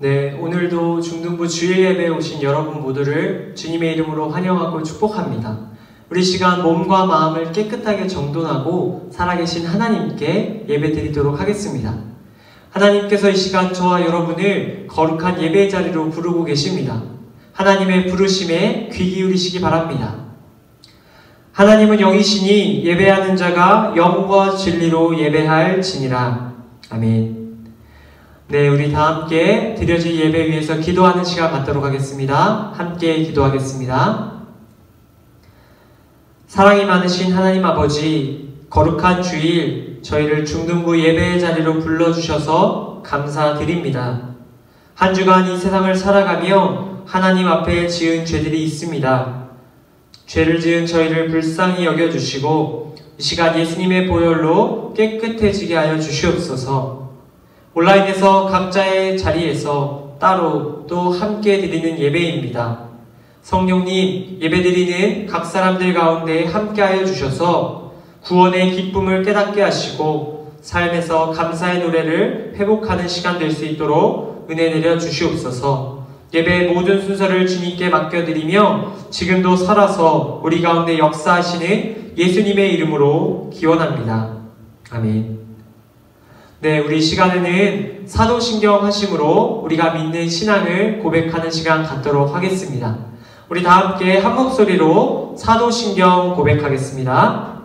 네, 오늘도 중등부 주일 예배에 오신 여러분 모두를 주님의 이름으로 환영하고 축복합니다. 우리 시간 몸과 마음을 깨끗하게 정돈하고 살아계신 하나님께 예배드리도록 하겠습니다. 하나님께서 이 시간 저와 여러분을 거룩한 예배의 자리로 부르고 계십니다. 하나님의 부르심에 귀 기울이시기 바랍니다. 하나님은 영이시니 예배하는 자가 영과 진리로 예배할지니라. 아멘. 네, 우리 다 함께 드려질 예배 위해서 기도하는 시간 갖도록 하겠습니다. 함께 기도하겠습니다. 사랑이 많으신 하나님 아버지, 거룩한 주일 저희를 중등부 예배의 자리로 불러주셔서 감사드립니다. 한 주간 이 세상을 살아가며 하나님 앞에 지은 죄들이 있습니다. 죄를 지은 저희를 불쌍히 여겨주시고 이 시간 예수님의 보혈로 깨끗해지게 하여 주시옵소서. 온라인에서 각자의 자리에서 따로 또 함께 드리는 예배입니다. 성령님, 예배드리는 각 사람들 가운데 함께하여 주셔서 구원의 기쁨을 깨닫게 하시고 삶에서 감사의 노래를 회복하는 시간 될 수 있도록 은혜 내려 주시옵소서. 예배의 모든 순서를 주님께 맡겨드리며 지금도 살아서 우리 가운데 역사하시는 예수님의 이름으로 기원합니다. 아멘. 네, 우리 시간에는 사도신경 하심으로 우리가 믿는 신앙을 고백하는 시간 갖도록 하겠습니다. 우리 다 함께 한 목소리로 사도신경 고백하겠습니다.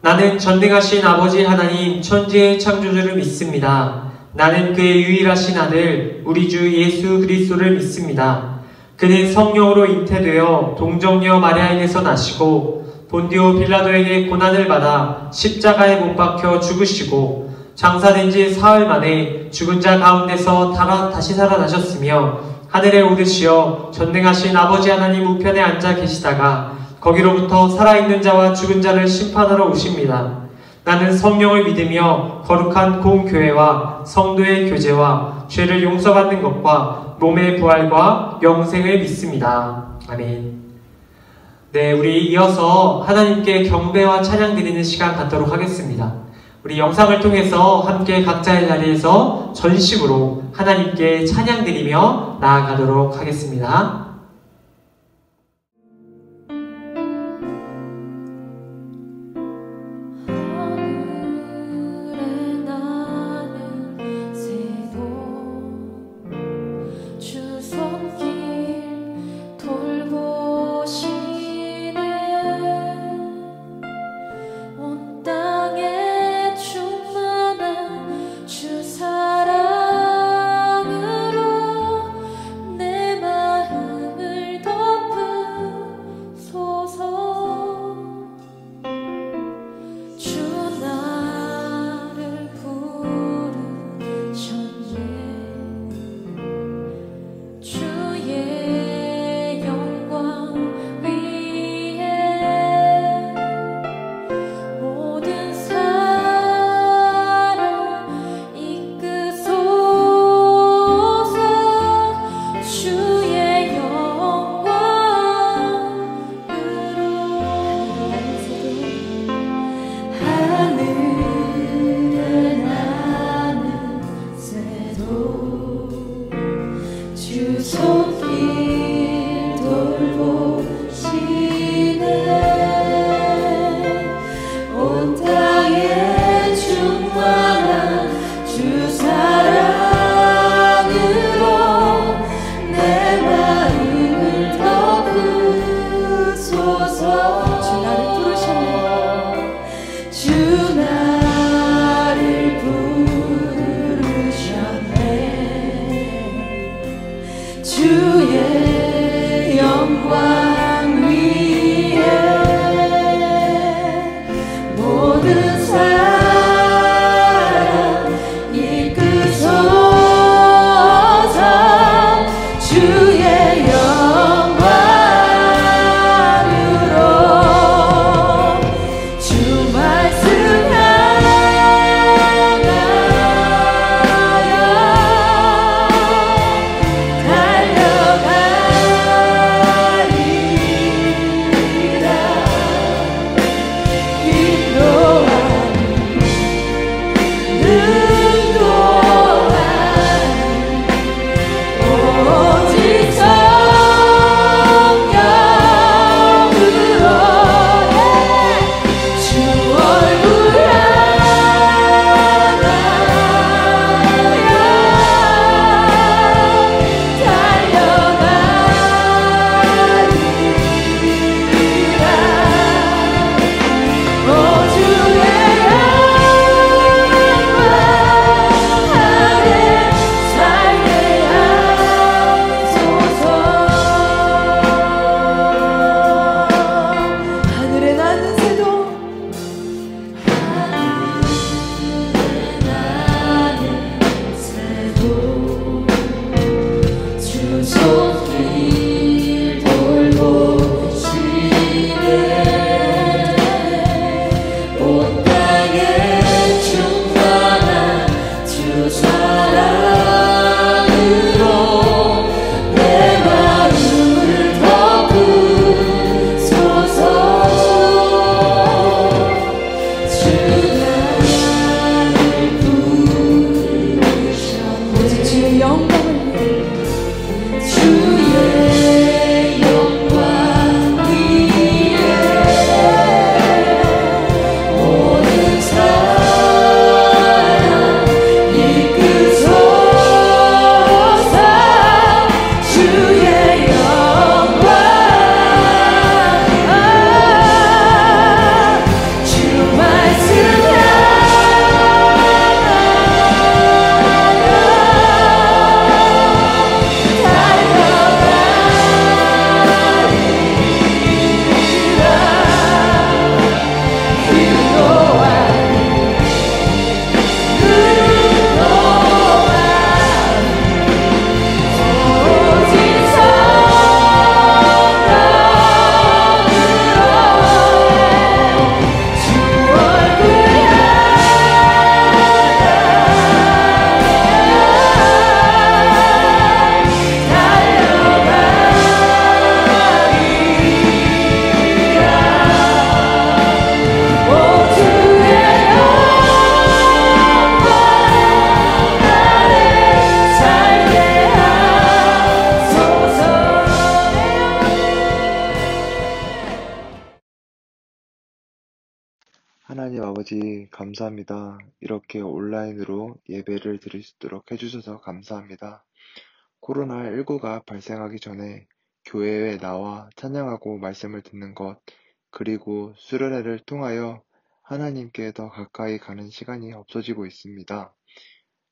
나는 전능하신 아버지 하나님 천지의 창조주를 믿습니다. 나는 그의 유일하신 아들 우리 주 예수 그리스도를 믿습니다. 그는 성령으로 잉태되어 동정녀 마리아에게서 나시고 본디오 빌라도에게 고난을 받아 십자가에 못 박혀 죽으시고 장사된 지 사흘 만에 죽은 자 가운데서 다시 살아나셨으며 하늘에 오르시어 전능하신 아버지 하나님 우편에 앉아 계시다가 거기로부터 살아있는 자와 죽은 자를 심판하러 오십니다. 나는 성령을 믿으며 거룩한 공교회와 성도의 교제와 죄를 용서받는 것과 몸의 부활과 영생을 믿습니다. 아멘. 네, 우리 이어서 하나님께 경배와 찬양 드리는 시간 갖도록 하겠습니다. 우리 영상을 통해서 함께 각자의 자리에서 전심으로 하나님께 찬양 드리며 나아가도록 하겠습니다. 사랑으로 내 마음 아버지, 감사합니다. 이렇게 온라인으로 예배를 드릴 수 있도록 해주셔서 감사합니다. 코로나19가 발생하기 전에 교회에 나와 찬양하고 말씀을 듣는 것, 그리고 수련회를 통하여 하나님께 더 가까이 가는 시간이 없어지고 있습니다.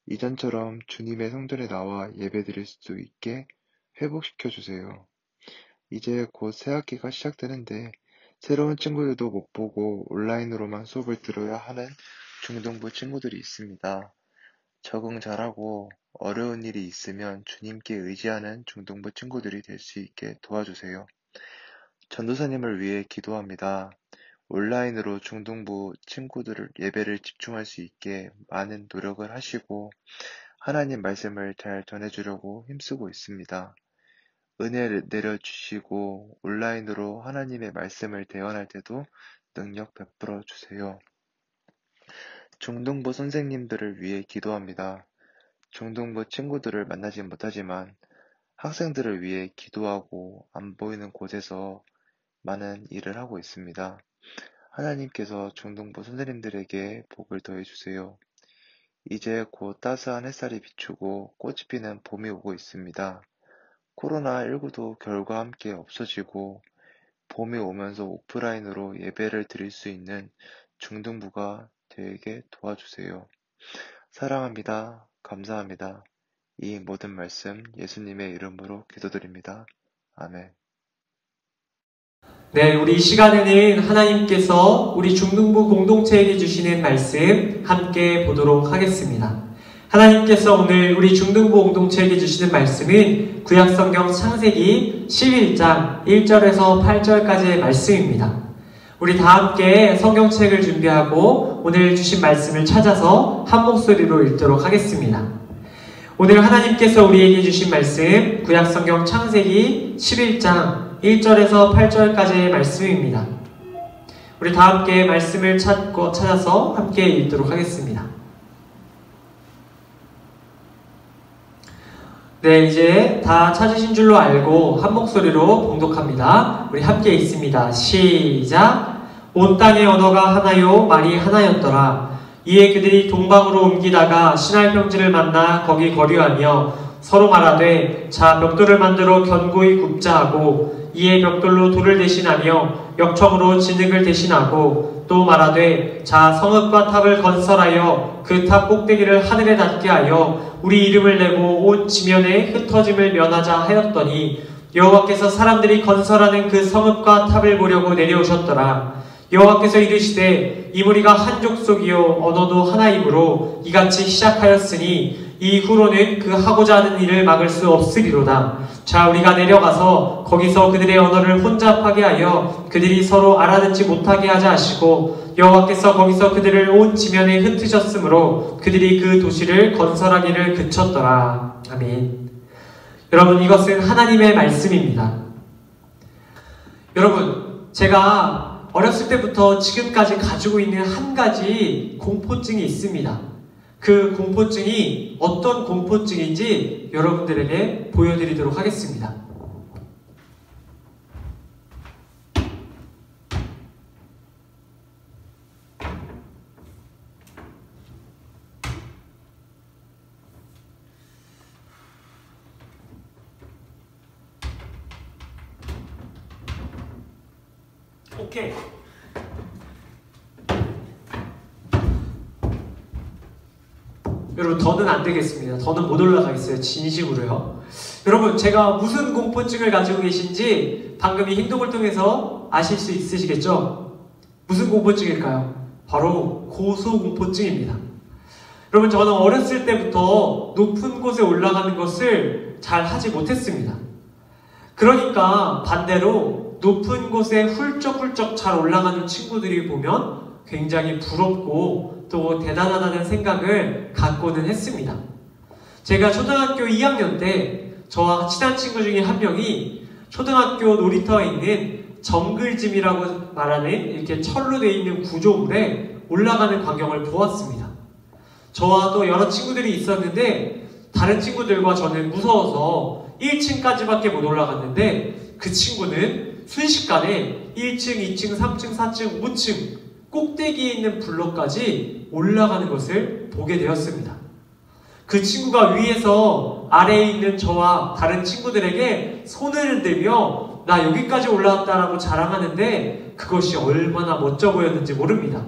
이전처럼 주님의 성전에 나와 예배 드릴 수 있게 회복시켜 주세요. 이제 곧 새학기가 시작되는데 새로운 친구들도 못 보고 온라인으로만 수업을 들어야 하는 중등부 친구들이 있습니다. 적응 잘하고 어려운 일이 있으면 주님께 의지하는 중등부 친구들이 될 수 있게 도와주세요. 전도사님을 위해 기도합니다. 온라인으로 중등부 친구들을 예배를 집중할 수 있게 많은 노력을 하시고 하나님 말씀을 잘 전해주려고 힘쓰고 있습니다. 은혜 내려주시고 온라인으로 하나님의 말씀을 대언할 때도 능력 베풀어 주세요. 중등부 선생님들을 위해 기도합니다. 중등부 친구들을 만나지 못하지만 학생들을 위해 기도하고 안 보이는 곳에서 많은 일을 하고 있습니다. 하나님께서 중등부 선생님들에게 복을 더해 주세요. 이제 곧 따스한 햇살이 비추고 꽃이 피는 봄이 오고 있습니다. 코로나19도 결과 함께 없어지고 봄이 오면서 오프라인으로 예배를 드릴 수 있는 중등부가 되게 도와주세요. 사랑합니다. 감사합니다. 이 모든 말씀 예수님의 이름으로 기도드립니다. 아멘. 네, 우리 이 시간에는 하나님께서 우리 중등부 공동체에게 주시는 말씀 함께 보도록 하겠습니다. 하나님께서 오늘 우리 중등부 공동체에게 주시는 말씀은 구약성경 창세기 11장 1절에서 8절까지의 말씀입니다. 우리 다 함께 성경책을 준비하고 오늘 주신 말씀을 찾아서 한 목소리로 읽도록 하겠습니다. 오늘 하나님께서 우리에게 주신 말씀 구약성경 창세기 11장 1절에서 8절까지의 말씀입니다. 우리 다 함께 말씀을 찾아서 함께 읽도록 하겠습니다. 네, 이제 다 찾으신 줄로 알고 한 목소리로 봉독합니다. 우리 함께 읽습니다. 시작! 온 땅의 언어가 하나요 말이 하나였더라. 이에 그들이 동방으로 옮기다가 시날 평지를 만나 거기 거류하며 서로 말하되 자 벽돌을 만들어 견고히 굽자 하고 이에 벽돌로 돌을 대신하며 역청으로 진흙을 대신하고 또 말하되 자 성읍과 탑을 건설하여 그 탑 꼭대기를 하늘에 닿게 하여 우리 이름을 내고 온 지면에 흩어짐을 면하자 하였더니 여호와께서 사람들이 건설하는 그 성읍과 탑을 보려고 내려오셨더라. 여호와께서 이르시되 이 무리가 한 족속이요 언어도 하나이므로 이같이 시작하였으니 이후로는 그 하고자 하는 일을 막을 수 없으리로다. 자 우리가 내려가서 거기서 그들의 언어를 혼잡하게 하여 그들이 서로 알아듣지 못하게 하자 하시고 여호와께서 거기서 그들을 온 지면에 흩으셨으므로 그들이 그 도시를 건설하기를 그쳤더라. 아멘. 여러분 이것은 하나님의 말씀입니다. 여러분 제가 어렸을 때부터 지금까지 가지고 있는 한 가지 공포증이 있습니다. 그 공포증이 어떤 공포증인지 여러분들에게 보여드리도록 하겠습니다. 오케이. 여러분 더는 안 되겠습니다. 더는 못 올라가겠어요. 진심으로요. 여러분 제가 무슨 공포증을 가지고 계신지 방금 이 행동을 통해서 아실 수 있으시겠죠? 무슨 공포증일까요? 바로 고소공포증입니다. 여러분 저는 어렸을 때부터 높은 곳에 올라가는 것을 잘 하지 못했습니다. 그러니까 반대로 높은 곳에 훌쩍훌쩍 잘 올라가는 친구들이 보면 굉장히 부럽고 또 대단하다는 생각을 갖고는 했습니다. 제가 초등학교 2학년 때 저와 친한 친구 중에 한 명이 초등학교 놀이터에 있는 정글짐이라고 말하는 이렇게 철로 되어 있는 구조물에 올라가는 광경을 보았습니다. 저와 또 여러 친구들이 있었는데 다른 친구들과 저는 무서워서 1층까지밖에 못 올라갔는데 그 친구는 순식간에 1층, 2층, 3층, 4층, 5층 꼭대기에 있는 블록까지 올라가는 것을 보게 되었습니다. 그 친구가 위에서 아래에 있는 저와 다른 친구들에게 손을 흔들며 나 여기까지 올라왔다라고 자랑하는데 그것이 얼마나 멋져 보였는지 모릅니다.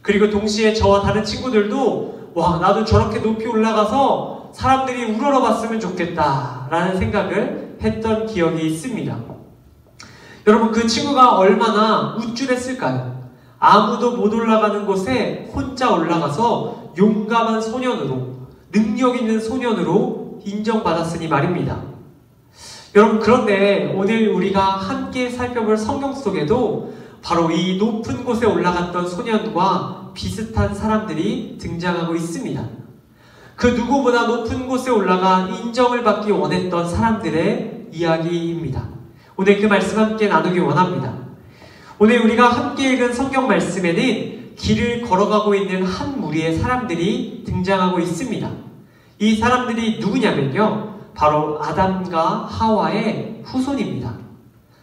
그리고 동시에 저와 다른 친구들도 와, 나도 저렇게 높이 올라가서 사람들이 우러러봤으면 좋겠다 라는 생각을 했던 기억이 있습니다. 여러분, 그 친구가 얼마나 우쭐했을까요? 아무도 못 올라가는 곳에 혼자 올라가서 용감한 소년으로, 능력 있는 소년으로 인정받았으니 말입니다. 여러분, 그런데 오늘 우리가 함께 살펴볼 성경 속에도 바로 이 높은 곳에 올라갔던 소년과 비슷한 사람들이 등장하고 있습니다. 그 누구보다 높은 곳에 올라가 인정을 받기 원했던 사람들의 이야기입니다. 오늘 그 말씀 함께 나누기 원합니다. 오늘 우리가 함께 읽은 성경 말씀에는 길을 걸어가고 있는 한 무리의 사람들이 등장하고 있습니다. 이 사람들이 누구냐면요, 바로 아담과 하와의 후손입니다.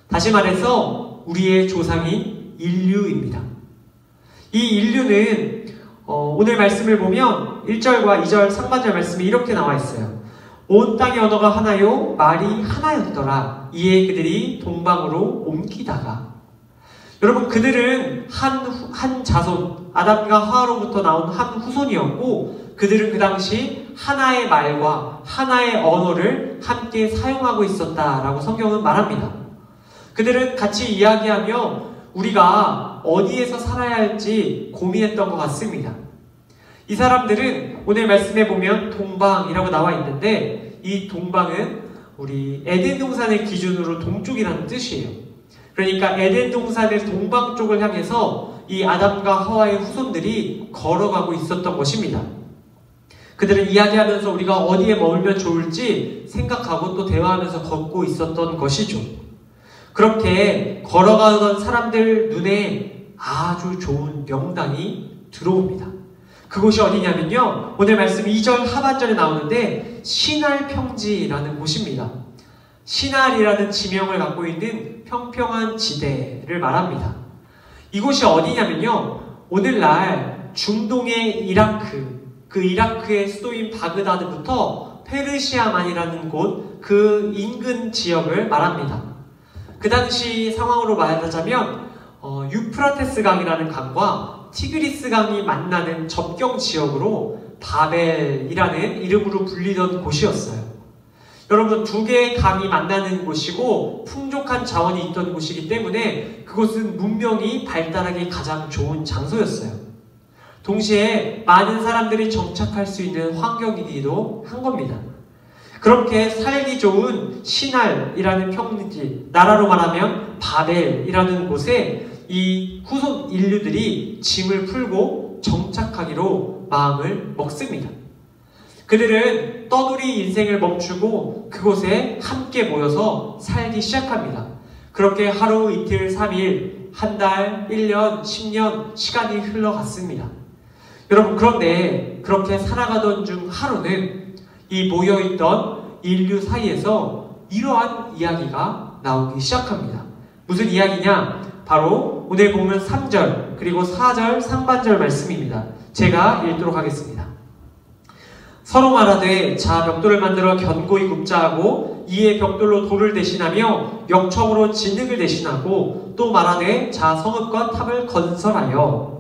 다시 말해서 우리의 조상인 인류입니다. 이 인류는 오늘 말씀을 보면 1절과 2절 상반절 말씀이 이렇게 나와 있어요. 온 땅의 언어가 하나요 말이 하나였더라. 이에 그들이 동방으로 옮기다가. 여러분, 그들은 한 자손, 아담과 하와로부터 나온 한 후손이었고 그들은 그 당시 하나의 말과 하나의 언어를 함께 사용하고 있었다라고 성경은 말합니다. 그들은 같이 이야기하며 우리가 어디에서 살아야 할지 고민했던 것 같습니다. 이 사람들은 오늘 말씀에 보면 동방이라고 나와 있는데 이 동방은 우리 에덴 동산의 기준으로 동쪽이라는 뜻이에요. 그러니까 에덴 동산의 동방 쪽을 향해서 이 아담과 하와의 후손들이 걸어가고 있었던 것입니다. 그들은 이야기하면서 우리가 어디에 머물면 좋을지 생각하고 또 대화하면서 걷고 있었던 것이죠. 그렇게 걸어가던 사람들 눈에 아주 좋은 명당이 들어옵니다. 그곳이 어디냐면요, 오늘 말씀 2절 하반절에 나오는데 신할 평지라는 곳입니다. 신할이라는 지명을 갖고 있는 평평한 지대를 말합니다. 이곳이 어디냐면요, 오늘날 중동의 이라크, 그 이라크의 수도인 바그다드부터 페르시아만이라는 곳, 그 인근 지역을 말합니다. 그 당시 상황으로 말하자면 유프라테스 강이라는 강과 티그리스 강이 만나는 접경 지역으로 바벨이라는 이름으로 불리던 곳이었어요. 여러분, 두 개의 강이 만나는 곳이고 풍족한 자원이 있던 곳이기 때문에 그곳은 문명이 발달하기 가장 좋은 장소였어요. 동시에 많은 사람들이 정착할 수 있는 환경이기도 한 겁니다. 그렇게 살기 좋은 신할이라는 평지, 나라로 말하면 바벨이라는 곳에 이 후손 인류들이 짐을 풀고 정착하기로 마음을 먹습니다. 그들은 떠돌이 인생을 멈추고 그곳에 함께 모여서 살기 시작합니다. 그렇게 하루, 이틀, 3일, 한 달, 1년, 10년 시간이 흘러갔습니다. 여러분, 그런데 그렇게 살아가던 중 하루는 이 모여있던 인류 사이에서 이러한 이야기가 나오기 시작합니다. 무슨 이야기냐? 바로 오늘 보면 3절 그리고 4절 상반절 말씀입니다. 제가 읽도록 하겠습니다. 서로 말하되 자 벽돌을 만들어 견고히 굽자 하고 이에 벽돌로 돌을 대신하며 역청으로 진흙을 대신하고 또 말하되 자 성읍과 탑을 건설하여.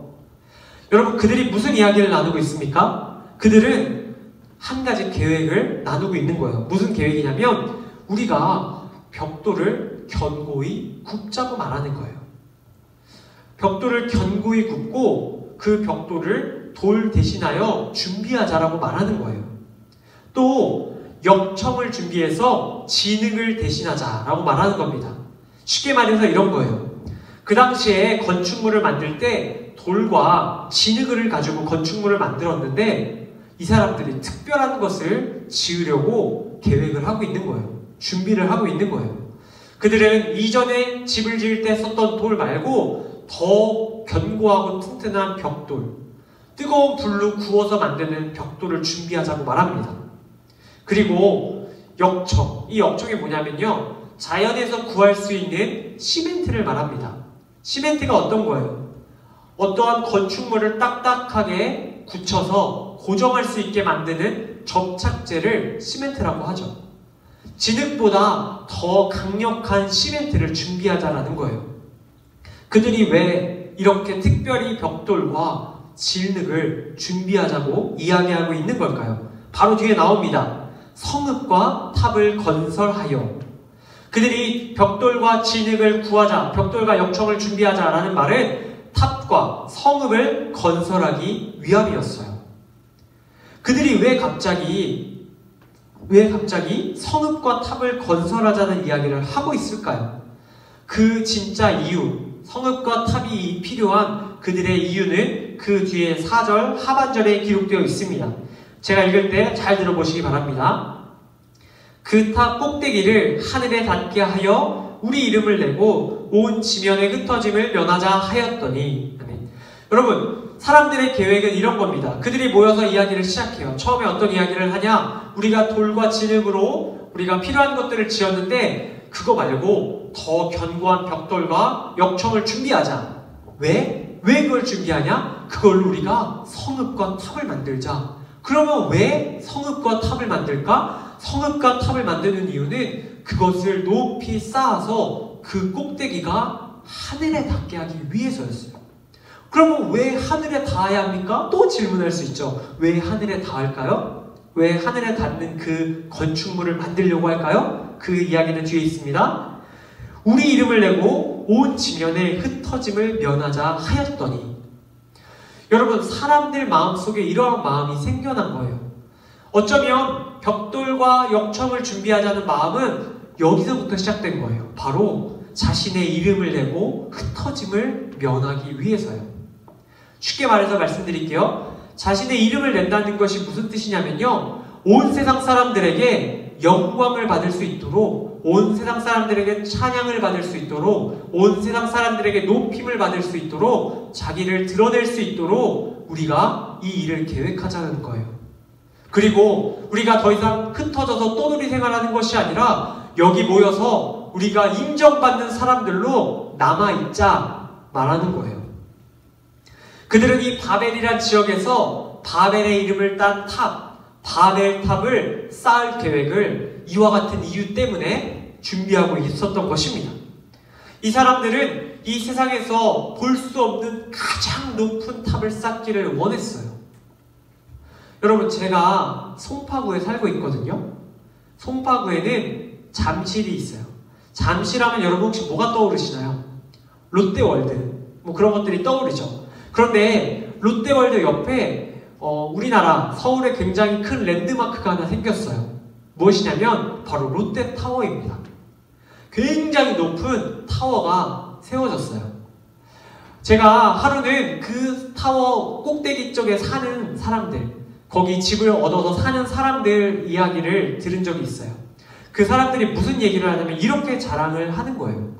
여러분, 그들이 무슨 이야기를 나누고 있습니까? 그들은 한 가지 계획을 나누고 있는 거예요. 무슨 계획이냐면 우리가 벽돌을 견고히 굽자고 말하는 거예요. 벽돌을 견고히 굽고 그 벽돌을 돌 대신하여 준비하자라고 말하는 거예요. 또 역청을 준비해서 진흙을 대신하자라고 말하는 겁니다. 쉽게 말해서 이런 거예요. 그 당시에 건축물을 만들 때 돌과 진흙을 가지고 건축물을 만들었는데 이 사람들이 특별한 것을 지으려고 계획을 하고 있는 거예요. 준비를 하고 있는 거예요. 그들은 이전에 집을 지을 때 썼던 돌 말고 더 견고하고 튼튼한 벽돌, 뜨거운 불로 구워서 만드는 벽돌을 준비하자고 말합니다. 그리고 역청, 이 역청이 뭐냐면요, 자연에서 구할 수 있는 시멘트를 말합니다. 시멘트가 어떤 거예요? 어떠한 건축물을 딱딱하게 굳혀서 고정할 수 있게 만드는 접착제를 시멘트라고 하죠. 진흙보다 더 강력한 시멘트를 준비하자라는 거예요. 그들이 왜 이렇게 특별히 벽돌과 진흙을 준비하자고 이야기하고 있는 걸까요? 바로 뒤에 나옵니다. 성읍과 탑을 건설하여. 그들이 벽돌과 진흙을 구하자, 벽돌과 역청을 준비하자라는 말은 탑과 성읍을 건설하기 위함이었어요. 그들이 왜 갑자기 성읍과 탑을 건설하자는 이야기를 하고 있을까요? 그 진짜 이유, 성읍과 탑이 필요한 그들의 이유는 그 뒤에 4절 하반절에 기록되어 있습니다. 제가 읽을 때 잘 들어보시기 바랍니다. 그 탑 꼭대기를 하늘에 닿게 하여 우리 이름을 내고 온 지면의 흩어짐을 면하자 하였더니. 여러분, 사람들의 계획은 이런 겁니다. 그들이 모여서 이야기를 시작해요. 처음에 어떤 이야기를 하냐? 우리가 돌과 진흙으로 우리가 필요한 것들을 지었는데 그거 말고 더 견고한 벽돌과 역청을 준비하자. 왜 그걸 준비하냐? 그걸로 우리가 성읍과 탑을 만들자. 그러면 왜 성읍과 탑을 만들까? 성읍과 탑을 만드는 이유는 그것을 높이 쌓아서 그 꼭대기가 하늘에 닿게 하기 위해서였어요. 그러면 왜 하늘에 닿아야 합니까? 또 질문할 수 있죠. 왜 하늘에 닿을까요? 왜 하늘에 닿는 그 건축물을 만들려고 할까요? 그 이야기는 뒤에 있습니다. 우리 이름을 내고 온 지면의 흩어짐을 면하자 하였더니. 여러분, 사람들 마음속에 이러한 마음이 생겨난 거예요. 어쩌면 벽돌과 역청을 준비하자는 마음은 여기서부터 시작된 거예요. 바로 자신의 이름을 내고 흩어짐을 면하기 위해서요. 쉽게 말해서 말씀드릴게요. 자신의 이름을 낸다는 것이 무슨 뜻이냐면요, 온 세상 사람들에게 영광을 받을 수 있도록, 온 세상 사람들에게 찬양을 받을 수 있도록, 온 세상 사람들에게 높임을 받을 수 있도록, 자기를 드러낼 수 있도록 우리가 이 일을 계획하자는 거예요. 그리고 우리가 더 이상 흩어져서 떠돌이 생활하는 것이 아니라 여기 모여서 우리가 인정받는 사람들로 남아있자 말하는 거예요. 그들은 이 바벨이란 지역에서 바벨의 이름을 딴 탑, 바벨탑을 쌓을 계획을 이와 같은 이유 때문에 준비하고 있었던 것입니다. 이 사람들은 이 세상에서 볼 수 없는 가장 높은 탑을 쌓기를 원했어요. 여러분, 제가 송파구에 살고 있거든요. 송파구에는 잠실이 있어요. 잠실하면 여러분 혹시 뭐가 떠오르시나요? 롯데월드, 뭐 그런 것들이 떠오르죠. 그런데 롯데월드 옆에 우리나라 서울에 굉장히 큰 랜드마크가 하나 생겼어요. 무엇이냐면 바로 롯데타워입니다. 굉장히 높은 타워가 세워졌어요. 제가 하루는 그 타워 꼭대기 쪽에 사는 사람들, 거기 집을 얻어서 사는 사람들 이야기를 들은 적이 있어요. 그 사람들이 무슨 얘기를 하냐면 이렇게 자랑을 하는 거예요.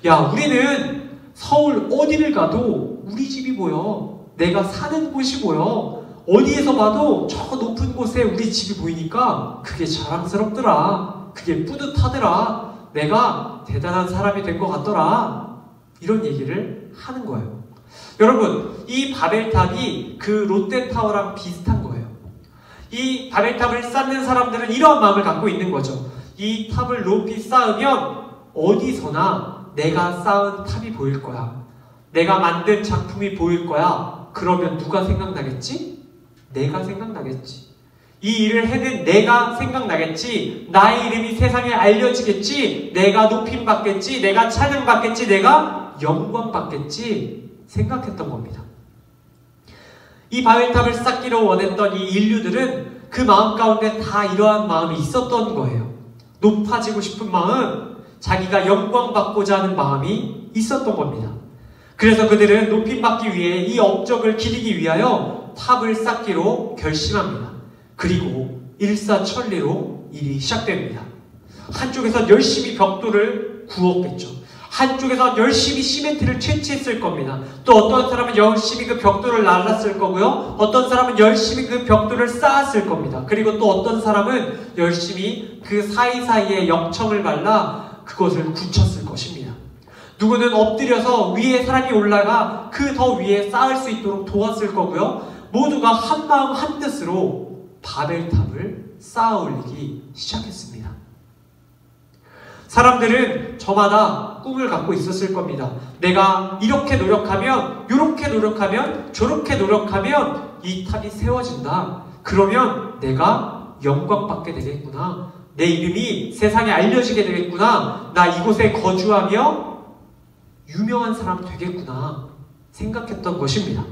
야, 우리는 서울 어디를 가도 우리 집이 보여. 내가 사는 곳이 보여. 어디에서 봐도 저 높은 곳에 우리 집이 보이니까 그게 자랑스럽더라. 그게 뿌듯하더라. 내가 대단한 사람이 된 것 같더라. 이런 얘기를 하는 거예요. 여러분, 이 바벨탑이 그 롯데타워랑 비슷한 거예요. 이 바벨탑을 쌓는 사람들은 이러한 마음을 갖고 있는 거죠. 이 탑을 높이 쌓으면 어디서나 내가 쌓은 탑이 보일 거야. 내가 만든 작품이 보일 거야. 그러면 누가 생각나겠지? 내가 생각나겠지. 이 일을 해낸 내가 생각나겠지. 나의 이름이 세상에 알려지겠지. 내가 높임받겠지. 내가 찬양받겠지. 내가 영광받겠지. 생각했던 겁니다. 이 바벨탑을 쌓기로 원했던 이 인류들은 그 마음 가운데 다 이러한 마음이 있었던 거예요. 높아지고 싶은 마음, 자기가 영광받고자 하는 마음이 있었던 겁니다. 그래서 그들은 높임받기 위해 이 업적을 기리기 위하여 탑을 쌓기로 결심합니다. 그리고 일사천리로 일이 시작됩니다. 한쪽에서 열심히 벽돌을 구웠겠죠. 한쪽에서 열심히 시멘트를 채취했을 겁니다. 또 어떤 사람은 열심히 그 벽돌을 날랐을 거고요. 어떤 사람은 열심히 그 벽돌을 쌓았을 겁니다. 그리고 또 어떤 사람은 열심히 그 사이사이에 역청을 발라 그것을 굳혔을 것입니다. 누구는 엎드려서 위에 사람이 올라가 그 더 위에 쌓을 수 있도록 도왔을 거고요. 모두가 한 마음 한 뜻으로 바벨탑을 쌓아 올리기 시작했습니다. 사람들은 저마다 꿈을 갖고 있었을 겁니다. 내가 이렇게 노력하면, 이렇게 노력하면, 저렇게 노력하면 이 탑이 세워진다. 그러면 내가 영광받게 되겠구나. 내 이름이 세상에 알려지게 되겠구나. 나 이곳에 거주하며 유명한 사람 되겠구나 생각했던 것입니다.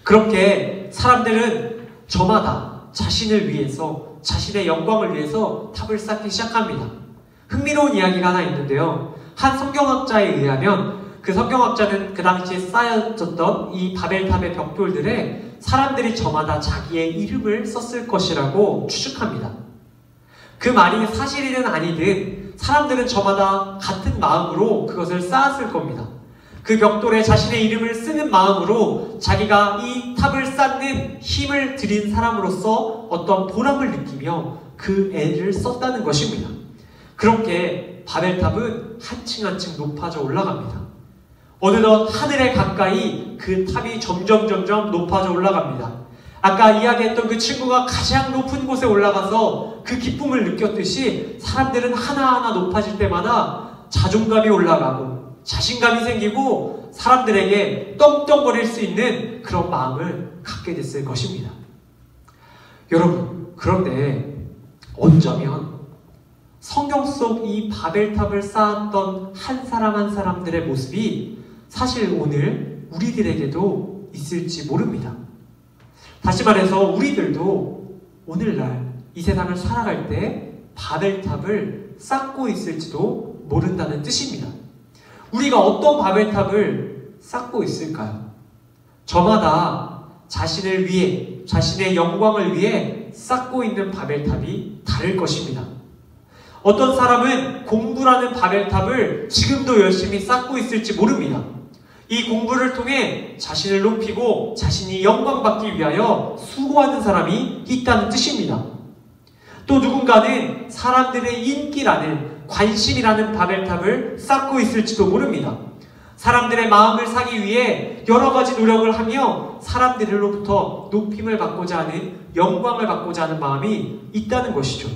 그렇게 사람들은 저마다 자신을 위해서, 자신의 영광을 위해서 탑을 쌓기 시작합니다. 흥미로운 이야기가 하나 있는데요. 한 성경학자에 의하면 그 성경학자는 그 당시에 쌓여졌던 이 바벨탑의 벽돌들에 사람들이 저마다 자기의 이름을 썼을 것이라고 추측합니다. 그 말이 사실이든 아니든 사람들은 저마다 같은 마음으로 그것을 쌓았을 겁니다. 그 벽돌에 자신의 이름을 쓰는 마음으로 자기가 이 탑을 쌓는 힘을 들인 사람으로서 어떤 보람을 느끼며 그 애를 썼다는 것입니다. 그렇게 바벨탑은 한층 한층 높아져 올라갑니다. 어느덧 하늘에 가까이 그 탑이 점점 높아져 올라갑니다. 아까 이야기했던 그 친구가 가장 높은 곳에 올라가서 그 기쁨을 느꼈듯이 사람들은 하나하나 높아질 때마다 자존감이 올라가고 자신감이 생기고 사람들에게 떵떵거릴 수 있는 그런 마음을 갖게 됐을 것입니다. 여러분, 그런데 어쩌면 성경 속 이 바벨탑을 쌓았던 한 사람 한 사람들의 모습이 사실 오늘 우리들에게도 있을지 모릅니다. 다시 말해서 우리들도 오늘날 이 세상을 살아갈 때 바벨탑을 쌓고 있을지도 모른다는 뜻입니다. 우리가 어떤 바벨탑을 쌓고 있을까요? 저마다 자신을 위해, 자신의 영광을 위해 쌓고 있는 바벨탑이 다를 것입니다. 어떤 사람은 공부라는 바벨탑을 지금도 열심히 쌓고 있을지 모릅니다. 이 공부를 통해 자신을 높이고 자신이 영광받기 위하여 수고하는 사람이 있다는 뜻입니다. 또 누군가는 사람들의 인기라는, 관심이라는 바벨탑을 쌓고 있을지도 모릅니다. 사람들의 마음을 사기 위해 여러 가지 노력을 하며 사람들로부터 높임을 받고자 하는, 영광을 받고자 하는 마음이 있다는 것이죠.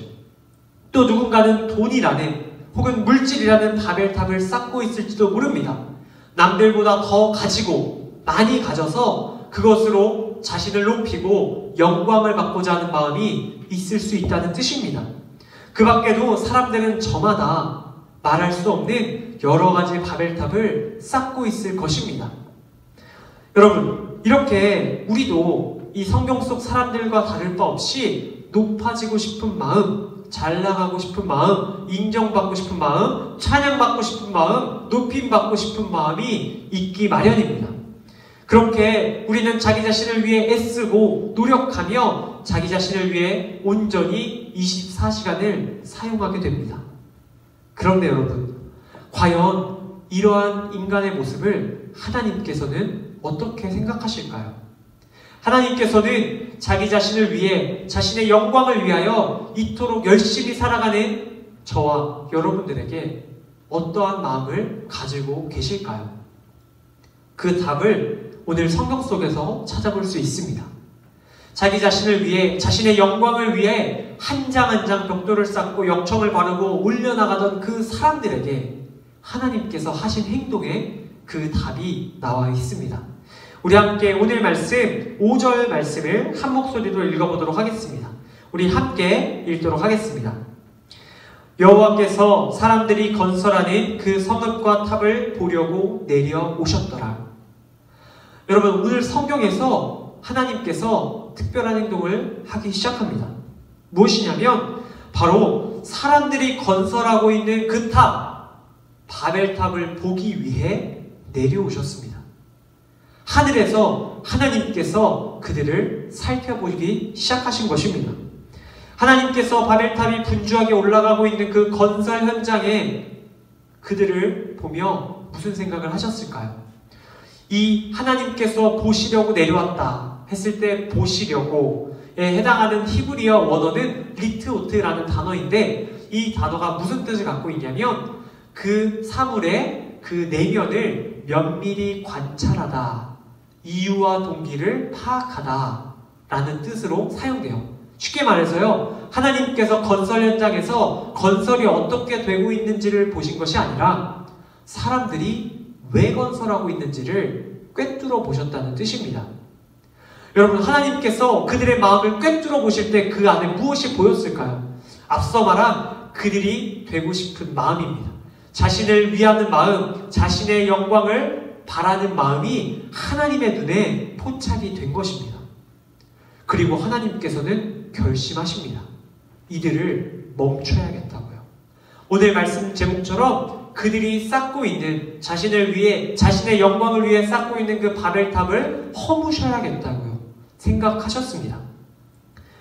또 누군가는 돈이라는 혹은 물질이라는 바벨탑을 쌓고 있을지도 모릅니다. 남들보다 더 가지고 많이 가져서 그것으로 자신을 높이고 영광을 받고자 하는 마음이 있을 수 있다는 뜻입니다. 그 밖에도 사람들은 저마다 말할 수 없는 여러 가지 바벨탑을 쌓고 있을 것입니다. 여러분, 이렇게 우리도 이 성경 속 사람들과 다를 바 없이 높아지고 싶은 마음, 잘 나가고 싶은 마음, 인정받고 싶은 마음, 찬양받고 싶은 마음, 높임받고 싶은 마음이 있기 마련입니다. 그렇게 우리는 자기 자신을 위해 애쓰고 노력하며 자기 자신을 위해 온전히 24시간을 사용하게 됩니다. 그런데 여러분, 과연 이러한 인간의 모습을 하나님께서는 어떻게 생각하실까요? 하나님께서는 자기 자신을 위해, 자신의 영광을 위하여 이토록 열심히 살아가는 저와 여러분들에게 어떠한 마음을 가지고 계실까요? 그 답을 오늘 성경 속에서 찾아볼 수 있습니다. 자기 자신을 위해, 자신의 영광을 위해 한 장 한 장 벽돌을 쌓고 역청을 바르고 올려나가던 그 사람들에게 하나님께서 하신 행동에 그 답이 나와 있습니다. 우리 함께 오늘 말씀 5절 말씀을 한 목소리로 읽어보도록 하겠습니다. 우리 함께 읽도록 하겠습니다. 여호와께서 사람들이 건설하는 그 성읍과 탑을 보려고 내려오셨더라. 여러분, 오늘 성경에서 하나님께서 특별한 행동을 하기 시작합니다. 무엇이냐면 바로 사람들이 건설하고 있는 그 탑, 바벨탑을 보기 위해 내려오셨습니다. 하늘에서 하나님께서 그들을 살펴보기 시작하신 것입니다. 하나님께서 바벨탑이 분주하게 올라가고 있는 그 건설 현장에 그들을 보며 무슨 생각을 하셨을까요? 이 하나님께서 보시려고 내려왔다 했을 때 보시려고에 해당하는 히브리어 원어는 리트오트라는 단어인데 이 단어가 무슨 뜻을 갖고 있냐면 그 사물의 그 내면을 면밀히 관찰하다, 이유와 동기를 파악하다 라는 뜻으로 사용돼요. 쉽게 말해서요, 하나님께서 건설 현장에서 건설이 어떻게 되고 있는지를 보신 것이 아니라 사람들이 왜 건설하고 있는지를 꿰뚫어 보셨다는 뜻입니다. 여러분, 하나님께서 그들의 마음을 꿰뚫어 보실 때 그 안에 무엇이 보였을까요? 앞서 말한 그들이 되고 싶은 마음입니다. 자신을 위하는 마음, 자신의 영광을 바라는 마음이 하나님의 눈에 포착이 된 것입니다. 그리고 하나님께서는 결심하십니다. 이들을 멈춰야겠다고요. 오늘 말씀 제목처럼 그들이 쌓고 있는, 자신을 위해, 자신의 영광을 위해 쌓고 있는 그 바벨탑을 허무셔야겠다고요 생각하셨습니다.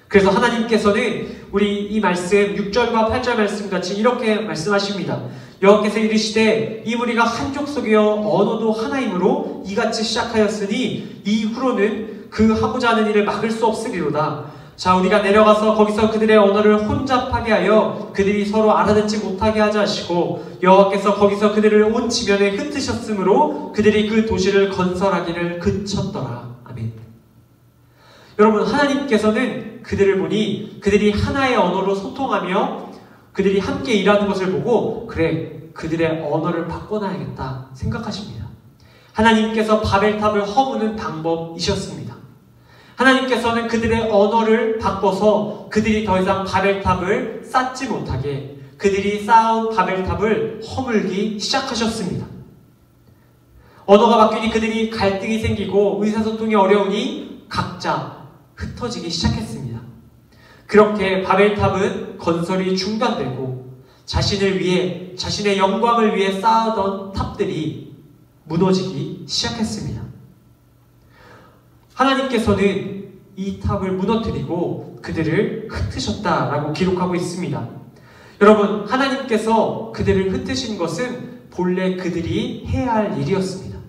그래서 하나님께서는 우리 이 말씀 6절과 8절 말씀 같이 이렇게 말씀하십니다. 여호와께서 이르시되 이 무리가 한 족속이요 언어도 하나이므로 이같이 시작하였으니 이후로는 그 하고자 하는 일을 막을 수 없으리로다. 자, 우리가 내려가서 거기서 그들의 언어를 혼잡하게 하여 그들이 서로 알아듣지 못하게 하자 하시고, 여호와께서 거기서 그들을 온 지면에 흩으셨으므로 그들이 그 도시를 건설하기를 그쳤더라. 아멘. 여러분, 하나님께서는 그들을 보니 그들이 하나의 언어로 소통하며 그들이 함께 일하는 것을 보고, 그래, 그들의 언어를 바꿔놔야겠다 생각하십니다. 하나님께서 바벨탑을 허무는 방법이셨습니다. 하나님께서는 그들의 언어를 바꿔서 그들이 더 이상 바벨탑을 쌓지 못하게, 그들이 쌓아온 바벨탑을 허물기 시작하셨습니다. 언어가 바뀌니 그들이 갈등이 생기고 의사소통이 어려우니 각자 흩어지기 시작했습니다. 그렇게 바벨탑은 건설이 중단되고 자신을 위해, 자신의 영광을 위해 쌓아던 탑들이 무너지기 시작했습니다. 하나님께서는 이 탑을 무너뜨리고 그들을 흩으셨다라고 기록하고 있습니다. 여러분, 하나님께서 그들을 흩으신 것은 본래 그들이 해야 할 일이었습니다.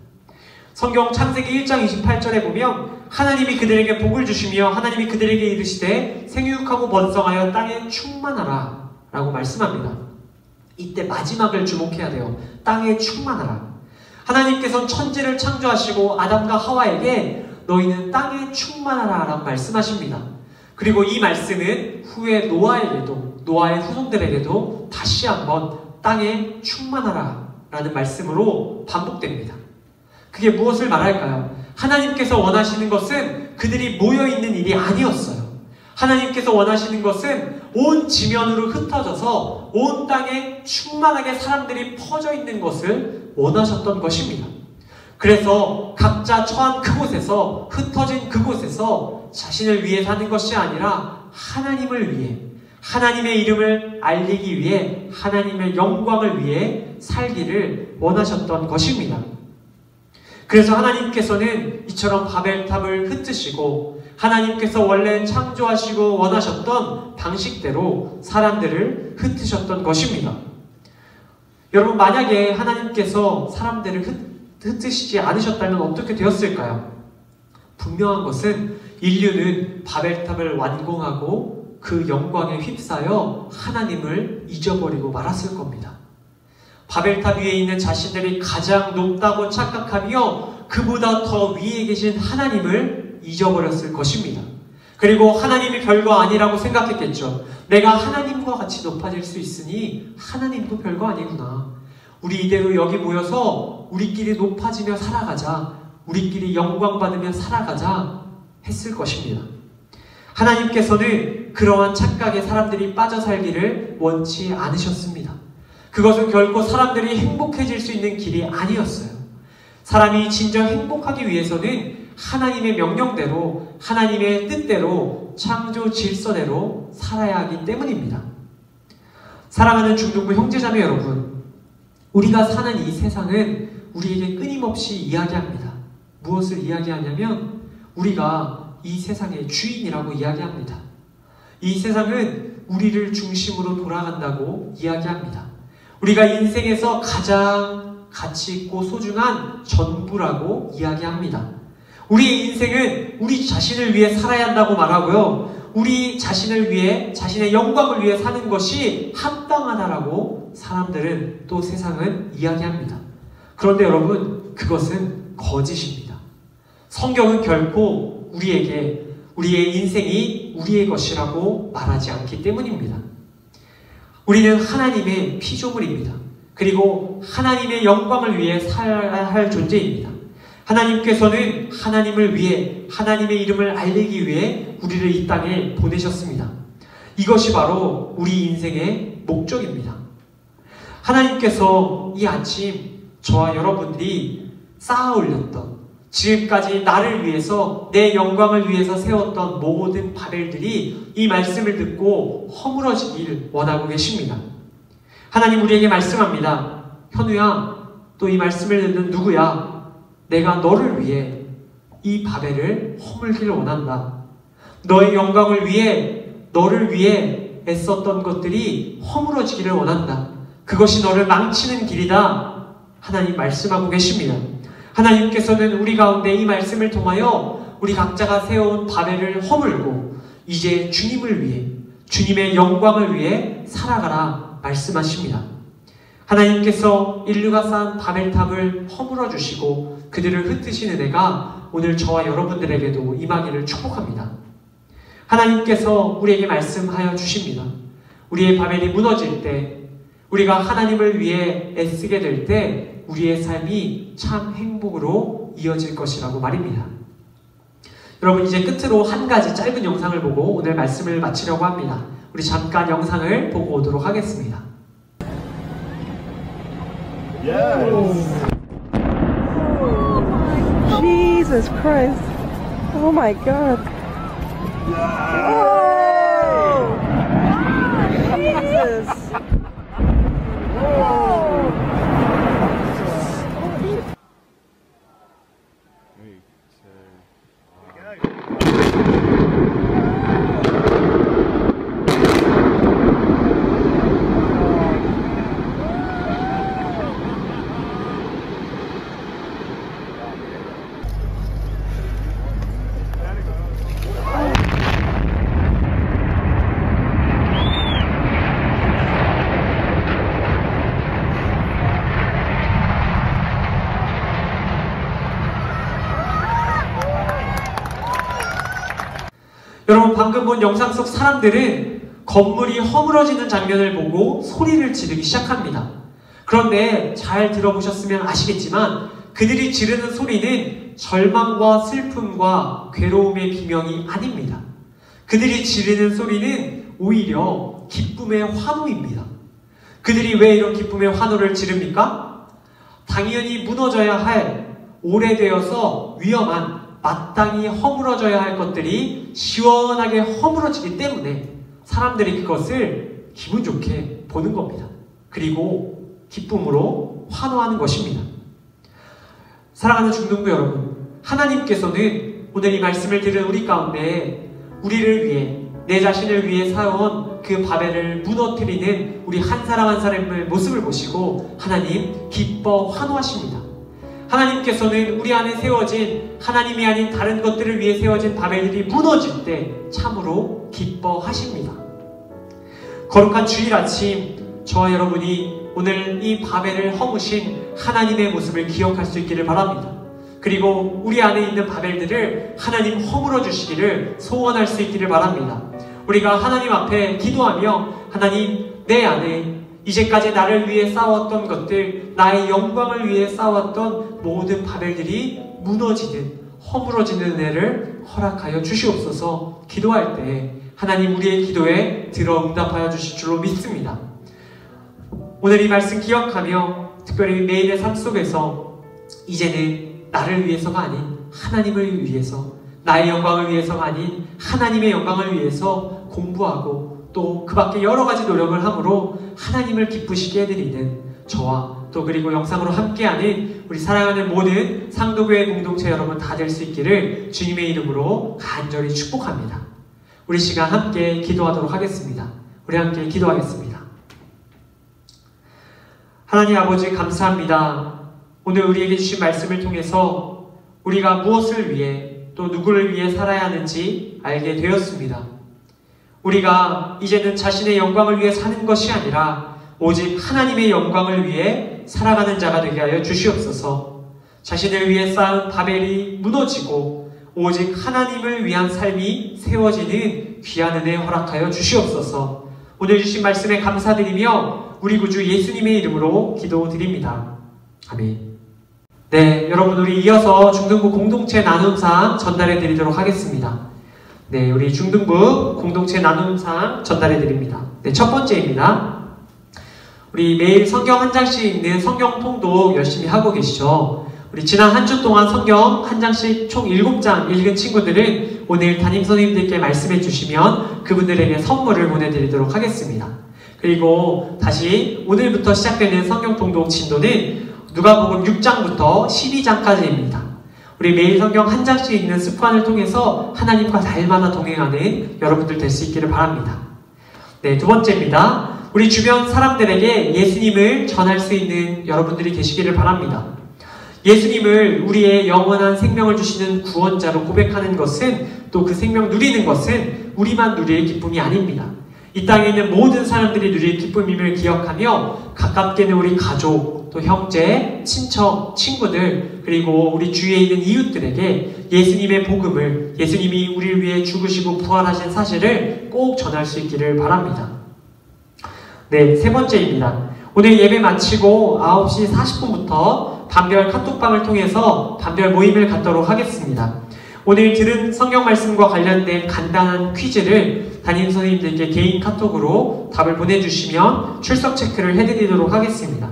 성경 창세기 1장 28절에 보면 하나님이 그들에게 복을 주시며 하나님이 그들에게 이르시되 생육하고 번성하여 땅에 충만하라 라고 말씀합니다. 이때 마지막을 주목해야 돼요. 땅에 충만하라. 하나님께서는 천지를 창조하시고 아담과 하와에게 너희는 땅에 충만하라 라고 말씀하십니다. 그리고 이 말씀은 후에 노아에게도, 노아의 후손들에게도 다시 한번 땅에 충만하라 라는 말씀으로 반복됩니다. 그게 무엇을 말할까요? 하나님께서 원하시는 것은 그들이 모여있는 일이 아니었어요. 하나님께서 원하시는 것은 온 지면으로 흩어져서 온 땅에 충만하게 사람들이 퍼져 있는 것을 원하셨던 것입니다. 그래서 각자 처한 그곳에서, 흩어진 그곳에서 자신을 위해 사는 것이 아니라 하나님을 위해, 하나님의 이름을 알리기 위해, 하나님의 영광을 위해 살기를 원하셨던 것입니다. 그래서 하나님께서는 이처럼 바벨탑을 흩으시고 하나님께서 원래 창조하시고 원하셨던 방식대로 사람들을 흩으셨던 것입니다. 여러분, 만약에 하나님께서 사람들을 흩으시지 않으셨다면 어떻게 되었을까요? 분명한 것은 인류는 바벨탑을 완공하고 그 영광에 휩싸여 하나님을 잊어버리고 말았을 겁니다. 바벨탑 위에 있는 자신들이 가장 높다고 착각하며 그보다 더 위에 계신 하나님을 잊어버렸을 것입니다. 그리고 하나님이 별거 아니라고 생각했겠죠. 내가 하나님과 같이 높아질 수 있으니 하나님도 별거 아니구나. 우리 이대로 여기 모여서 우리끼리 높아지며 살아가자, 우리끼리 영광 받으며 살아가자 했을 것입니다. 하나님께서는 그러한 착각에 사람들이 빠져 살기를 원치 않으셨습니다. 그것은 결코 사람들이 행복해질 수 있는 길이 아니었어요. 사람이 진정 행복하기 위해서는 하나님의 명령대로, 하나님의 뜻대로, 창조 질서대로 살아야 하기 때문입니다. 사랑하는 중등부 형제자매 여러분, 우리가 사는 이 세상은 우리에게 끊임없이 이야기합니다. 무엇을 이야기하냐면 우리가 이 세상의 주인이라고 이야기합니다. 이 세상은 우리를 중심으로 돌아간다고 이야기합니다. 우리가 인생에서 가장 가치 있고 소중한 전부라고 이야기합니다. 우리의 인생은 우리 자신을 위해 살아야 한다고 말하고요. 우리 자신을 위해, 자신의 영광을 위해 사는 것이 합당하다라고 사람들은, 또 세상은 이야기합니다. 그런데 여러분, 그것은 거짓입니다. 성경은 결코 우리에게 우리의 인생이 우리의 것이라고 말하지 않기 때문입니다. 우리는 하나님의 피조물입니다. 그리고 하나님의 영광을 위해 살아야 할 존재입니다. 하나님께서는 하나님을 위해, 하나님의 이름을 알리기 위해 우리를 이 땅에 보내셨습니다. 이것이 바로 우리 인생의 목적입니다. 하나님께서 이 아침 저와 여러분들이 쌓아 올렸던, 지금까지 나를 위해서, 내 영광을 위해서 세웠던 모든 바벨들이 이 말씀을 듣고 허물어지길 원하고 계십니다. 하나님 우리에게 말씀합니다. 현우야, 또 이 말씀을 듣는 누구야? 내가 너를 위해 이 바벨을 허물기를 원한다. 너의 영광을 위해, 너를 위해 애썼던 것들이 허물어지기를 원한다. 그것이 너를 망치는 길이다. 하나님 말씀하고 계십니다. 하나님께서는 우리 가운데 이 말씀을 통하여 우리 각자가 세워온 바벨을 허물고 이제 주님을 위해, 주님의 영광을 위해 살아가라 말씀하십니다. 하나님께서 인류가 쌓은 바벨탑을 허물어 주시고 그들을 흩으시는 은혜가 오늘 저와 여러분들에게도 임하기를 축복합니다. 하나님께서 우리에게 말씀하여 주십니다. 우리의 바벨이 무너질 때, 우리가 하나님을 위해 애쓰게 될 때 우리의 삶이 참 행복으로 이어질 것이라고 말입니다. 여러분, 이제 끝으로 한 가지 짧은 영상을 보고 오늘 말씀을 마치려고 합니다. 우리 잠깐 영상을 보고 오도록 하겠습니다. Yes. Jesus Christ. Oh my God. Oh! Jesus. Oh! 여러분, 방금 본 영상 속 사람들은 건물이 허물어지는 장면을 보고 소리를 지르기 시작합니다. 그런데 잘 들어보셨으면 아시겠지만 그들이 지르는 소리는 절망과 슬픔과 괴로움의 비명이 아닙니다. 그들이 지르는 소리는 오히려 기쁨의 환호입니다. 그들이 왜 이런 기쁨의 환호를 지릅니까? 당연히 무너져야 할, 오래되어서 위험한, 마땅히 허물어져야 할 것들이 시원하게 허물어지기 때문에 사람들이 그것을 기분 좋게 보는 겁니다. 그리고 기쁨으로 환호하는 것입니다. 사랑하는 중등부 여러분, 하나님께서는 오늘 이 말씀을 들은 우리 가운데 우리를 위해, 내 자신을 위해 사온 그 바벨을 무너뜨리는 우리 한 사람 한 사람의 모습을 보시고 하나님 기뻐 환호하십니다. 하나님께서는 우리 안에 세워진, 하나님이 아닌 다른 것들을 위해 세워진 바벨들이 무너질 때 참으로 기뻐하십니다. 거룩한 주일 아침, 저와 여러분이 오늘 이 바벨을 허무신 하나님의 모습을 기억할 수 있기를 바랍니다. 그리고 우리 안에 있는 바벨들을 하나님 허물어 주시기를 소원할 수 있기를 바랍니다. 우리가 하나님 앞에 기도하며 하나님, 내 안에 이제까지 나를 위해 싸웠던 것들, 나의 영광을 위해 싸웠던 모든 바벨들이 무너지는, 허물어지는 은혜를 허락하여 주시옵소서. 기도할 때 하나님 우리의 기도에 들어 응답하여 주실 줄로 믿습니다. 오늘 이 말씀 기억하며 특별히 매일의 삶 속에서 이제는 나를 위해서가 아닌 하나님을 위해서, 나의 영광을 위해서가 아닌 하나님의 영광을 위해서 공부하고 또 그 밖에 여러 가지 노력을 함으로 하나님을 기쁘시게 해드리는 저와 또 그리고 영상으로 함께하는 우리 사랑하는 모든 상도교회 공동체 여러분 다 될 수 있기를 주님의 이름으로 간절히 축복합니다. 우리 시간 함께 기도하도록 하겠습니다. 우리 함께 기도하겠습니다. 하나님 아버지, 감사합니다. 오늘 우리에게 주신 말씀을 통해서 우리가 무엇을 위해 또 누구를 위해 살아야 하는지 알게 되었습니다. 우리가 이제는 자신의 영광을 위해 사는 것이 아니라 오직 하나님의 영광을 위해 살아가는 자가 되게 하여 주시옵소서. 자신을 위해 쌓은 바벨이 무너지고 오직 하나님을 위한 삶이 세워지는 귀한 은혜 허락하여 주시옵소서. 오늘 주신 말씀에 감사드리며 우리 구주 예수님의 이름으로 기도드립니다. 아멘. 네, 여러분 우리 이어서 중등부 공동체 나눔상 전달해 드리도록 하겠습니다. 네, 우리 중등부 공동체 나눔상 전달해 드립니다. 네, 첫 번째입니다. 우리 매일 성경 한 장씩 읽는 성경 통독 열심히 하고 계시죠? 우리 지난 한 주 동안 성경 한 장씩 총 7장 읽은 친구들은 오늘 담임 선생님들께 말씀해 주시면 그분들에게 선물을 보내드리도록 하겠습니다. 그리고 다시 오늘부터 시작되는 성경 통독 진도는 누가복음 6장부터 12장까지입니다. 우리 매일 성경 한 장씩 읽는 습관을 통해서 하나님과 날마다 동행하는 여러분들 될 수 있기를 바랍니다. 네, 두 번째입니다. 우리 주변 사람들에게 예수님을 전할 수 있는 여러분들이 되시기를 바랍니다. 예수님을 우리의 영원한 생명을 주시는 구원자로 고백하는 것은 또 그 생명 누리는 것은 우리만 누릴 기쁨이 아닙니다. 이 땅에 있는 모든 사람들이 누릴 기쁨임을 기억하며 가깝게는 우리 가족, 또 형제, 친척, 친구들, 그리고 우리 주위에 있는 이웃들에게 예수님의 복음을, 예수님이 우리를 위해 죽으시고 부활하신 사실을 꼭 전할 수 있기를 바랍니다. 네, 세 번째입니다. 오늘 예배 마치고 9시 40분부터 반별 카톡방을 통해서 반별 모임을 갖도록 하겠습니다. 오늘 들은 성경 말씀과 관련된 간단한 퀴즈를 담임 선생님들께 개인 카톡으로 답을 보내주시면 출석 체크를 해드리도록 하겠습니다.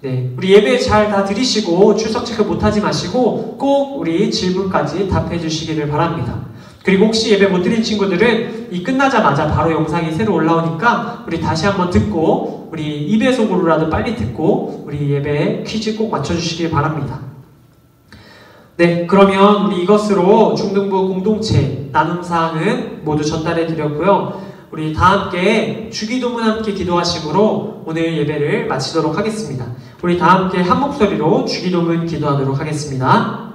네, 우리 예배 잘 다 들으시고 출석 체크 못하지 마시고 꼭 우리 질문까지 답해 주시기를 바랍니다. 그리고 혹시 예배 못 드린 친구들은 이 끝나자마자 바로 영상이 새로 올라오니까 우리 다시 한번 듣고 우리 2배속으로라도 빨리 듣고 우리 예배 퀴즈 꼭 맞춰주시길 바랍니다. 네, 그러면 우리 이것으로 중등부 공동체 나눔사항은 모두 전달해 드렸고요. 우리 다 함께 주기도문 함께 기도하심으로 오늘 예배를 마치도록 하겠습니다. 우리 다 함께 한 목소리로 주기도문 기도하도록 하겠습니다.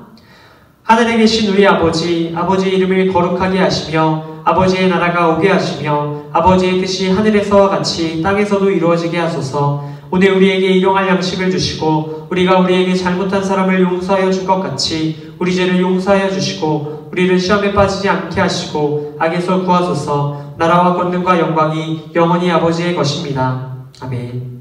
하늘에 계신 우리 아버지, 아버지의 이름을 거룩하게 하시며 아버지의 나라가 오게 하시며 아버지의 뜻이 하늘에서와 같이 땅에서도 이루어지게 하소서. 오늘 우리에게 일용할 양식을 주시고 우리가 우리에게 잘못한 사람을 용서하여 준 것 같이 우리 죄를 용서하여 주시고 우리를 시험에 빠지지 않게 하시고 악에서 구하소서. 나라와 권능과 영광이 영원히 아버지의 것입니다. 아멘.